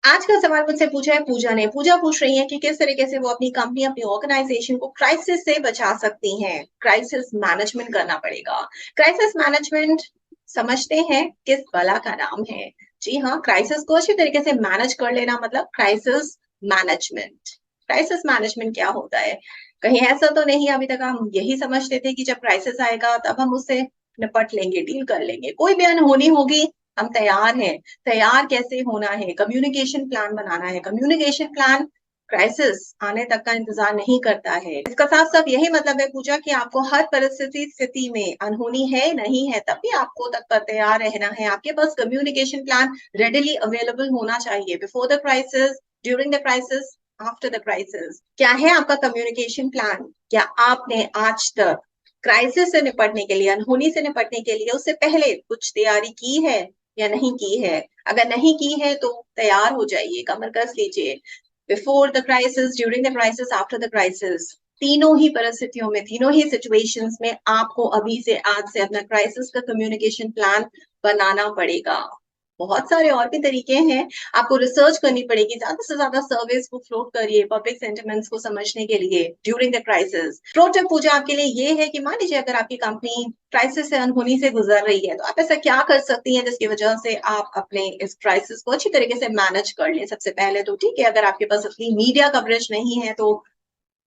आज का सवाल मुझसे पूछा है पूजा ने। पूजा पूछ रही है कि किस तरीके से वो अपनी कंपनी, अपनी ऑर्गेनाइजेशन को क्राइसिस से बचा सकती हैं। क्राइसिस मैनेजमेंट करना पड़ेगा। क्राइसिस मैनेजमेंट समझते हैं किस बला का नाम है। जी हाँ, क्राइसिस को अच्छी तरीके से मैनेज कर लेना मतलब क्राइसिस मैनेजमेंट। क्राइसिस मैनेजमेंट क्या होता है? कहीं ऐसा तो नहीं अभी तक हम यही समझते थे कि जब क्राइसिस आएगा तब हम उससे निपट लेंगे, डील कर लेंगे, कोई भी अनहोनी होगी हम तैयार हैं। तैयार कैसे होना है? कम्युनिकेशन प्लान बनाना है। कम्युनिकेशन प्लान क्राइसिस आने तक का इंतजार नहीं करता है। इसका साफ साफ यही मतलब है पूजा कि आपको हर परिस्थिति स्थिति में अनहोनी है नहीं है तब भी आपको तत्पर तैयार रहना है। आपके पास कम्युनिकेशन प्लान रेडिली अवेलेबल होना चाहिए before the crisis, during the crisis, after the crisis. क्या है आपका कम्युनिकेशन प्लान? क्या आपने आज तक क्राइसिस से निपटने के लिए, अनहोनी से निपटने के लिए उससे पहले कुछ तैयारी की है या नहीं की है? अगर नहीं की है तो तैयार हो जाइए, कमर कस लीजिए। Before the crisis, during the crisis, after the crisis, तीनों ही परिस्थितियों में, तीनों ही सिचुएशंस में आपको अभी से, आज से अपना क्राइसिस का कम्युनिकेशन प्लान बनाना पड़ेगा। बहुत सारे और भी तरीके हैं। आपको रिसर्च करनी पड़ेगी, ज्यादा से ज्यादा सर्वेस को फ्लोट करिए पब्लिक सेंटिमेंट्स को समझने के लिए during the crisis. Pro tip पूजा आपके लिए ये है कि मान लीजिए अगर आपकी कंपनी क्राइसिस से, अनहोनी से गुजर रही है तो आप ऐसा क्या कर सकती हैं जिसकी वजह से आप अपने इस क्राइसिस को अच्छी तरीके से मैनेज कर लें। सबसे पहले तो ठीक है, अगर आपके पास अपनी मीडिया कवरेज नहीं है तो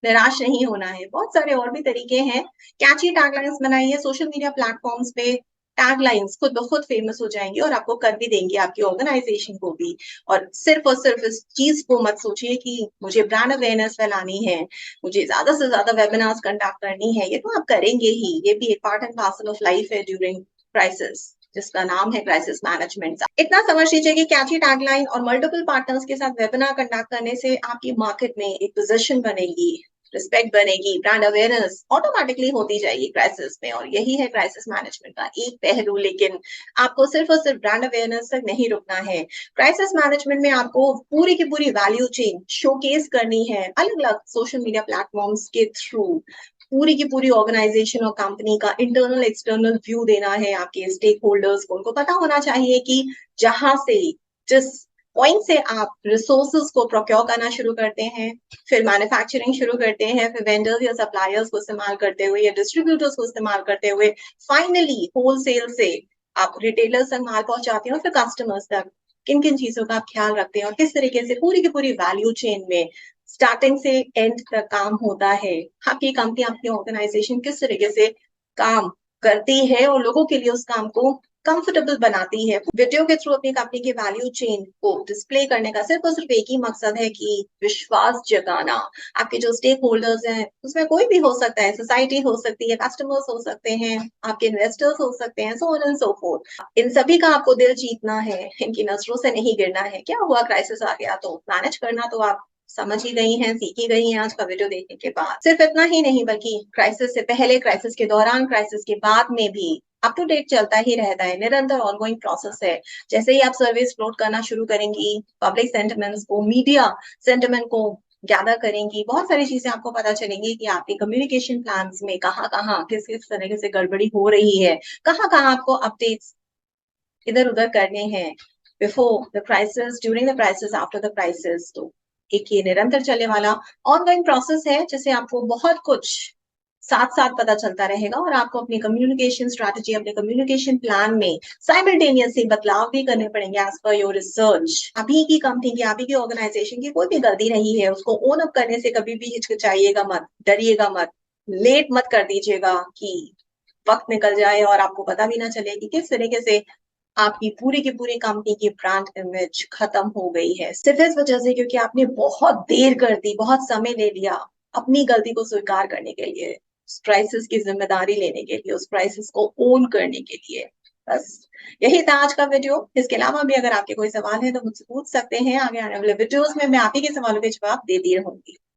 निराश नहीं होना है। बहुत सारे और भी तरीके हैं। कैची टैगलाइंस बनाइए सोशल मीडिया प्लेटफॉर्म्स पे। टैगलाइंस खुद ब खुद फेमस हो जाएंगी और आपको कर भी देंगे, आपकी ऑर्गेनाइजेशन को भी। और सिर्फ इस चीज को मत सोचिए कि मुझे ब्रांड अवेयरनेस फैलानी है, मुझे ज्यादा से ज्यादा वेबिनार्स कंडक्ट करनी है। ये तो आप करेंगे ही, ये भी एक part and parcel of life है ड्यूरिंग क्राइसिस, जिसका नाम है क्राइसिस मैनेजमेंट। इतना समझ लीजिए कि कैची टैगलाइन और मल्टीपल पार्टनर्स के साथ वेबिनार कंडक्ट करने से आपकी मार्केट में एक पोजीशन बनेगी, रिस्पेक्ट बनेगी, ब्रांड अवेयरनेस ऑटोमेटिकली होती जाएगी क्राइसिस में। और यही है क्राइसिस मैनेजमेंट का एक पहलू। लेकिन आपको सिर्फ और सिर्फ ब्रांड अवेयरनेस तक नहीं रुकना है। क्राइसिस मैनेजमेंट में आपको पूरी की पूरी वैल्यू चेन शोकेस करनी है अलग अलग सोशल मीडिया प्लेटफॉर्म्स के थ्रू। पूरी की पूरी ऑर्गेनाइजेशन और कंपनी का इंटरनल एक्सटर्नल व्यू देना है आपके स्टेक होल्डर्स को। उनको पता होना चाहिए कि जहां से, जिस पॉइंट से आप रिसोर्सेज को प्रोक्योर करना शुरू करते हैं, फिर मैन्युफैक्चरिंग शुरू करते हैं, फिर वेंडर्स या सप्लायर्स को इस्तेमाल करते हुए या डिस्ट्रीब्यूटर्स को इस्तेमाल करते हुए फाइनली होलसेल से आप रिटेलर्स तक माल पहुंचाते हैं और फिर कस्टमर्स तक किन किन चीजों का आप ख्याल रखते हैं और किस तरीके से पूरी की पूरी वैल्यू चेन में स्टार्टिंग से एंड तक काम होता है। आपकी कंपनी, आपकी ऑर्गेनाइजेशन किस तरीके से काम करती है और लोगों के लिए उस काम को कंफर्टेबल बनाती है। वीडियो के थ्रू अपनी कंपनी की वैल्यू चेन को डिस्प्ले करने का सिर्फ और सिर्फ एक ही मकसद है कि विश्वास जगाना। आपके जो स्टेक होल्डर्स हैं उसमें कोई भी हो सकता है, सोसाइटी हो सकती है, कस्टमर्स हो सकते हैं, आपके इन्वेस्टर्स हो सकते हैं, so on and so forth. इन सभी का आपको दिल जीतना है, इनकी नजरों से नहीं गिरना है। क्या हुआ, क्राइसिस आ गया तो मैनेज करना तो आप समझ ही गई हैं, सीख ही गई हैं आज का वीडियो देखने के बाद। सिर्फ इतना ही नहीं बल्कि क्राइसिस से पहले, क्राइसिस के दौरान, क्राइसिस के बाद में भी अप टू डेट चलता ही रहता है, निरंतर ऑनगोइंग प्रोसेस है। जैसे ही आप सर्विस फ्लोट करना शुरू करेंगी, पब्लिक सेंटिमेंट्स को, मीडिया सेंटिमेंट को गैदर करेंगी, बहुत सारी चीजें आपको पता चलेंगी कि आपके कम्युनिकेशन प्लान्स में कहाँ कहाँ किस किस तरह से गड़बड़ी हो रही है, कहाँ कहाँ आपको अपडेट्स इधर उधर करने हैं before the crisis, during the crisis, after the crisis. तो एक ये निरंतर चलने वाला ऑनगोइंग प्रोसेस है जिससे आपको बहुत कुछ साथ साथ पता चलता रहेगा और आपको अपनी कम्युनिकेशन स्ट्रैटेजी, अपने कम्युनिकेशन प्लान में साइमल्टेनियसली बदलाव भी करने पड़ेंगे एज पर योर रिसर्च। अभी की कंपनी की, अभी की ऑर्गेनाइजेशन की कोई भी गलती नहीं है, उसको ओन अप करने से कभी भी हिचकिचाइएगा मत, डरिएगा मत, लेट मत कर दीजिएगा कि वक्त निकल जाए और आपको पता भी ना चले कि किस तरीके से आपकी पूरी की पूरी कंपनी की ब्रांड इमेज खत्म हो गई है सिर्फ इस वजह से क्योंकि आपने बहुत देर कर दी, बहुत समय ले लिया अपनी गलती को स्वीकार करने के लिए, उस क्राइसिस की जिम्मेदारी लेने के लिए, उस क्राइसिस को ओन करने के लिए। बस यही था आज का वीडियो। इसके अलावा भी अगर आपके कोई सवाल है तो मुझसे पूछ सकते हैं। आगे आने वाले वीडियोस में मैं आप ही के सवालों के जवाब देती रहूंगी।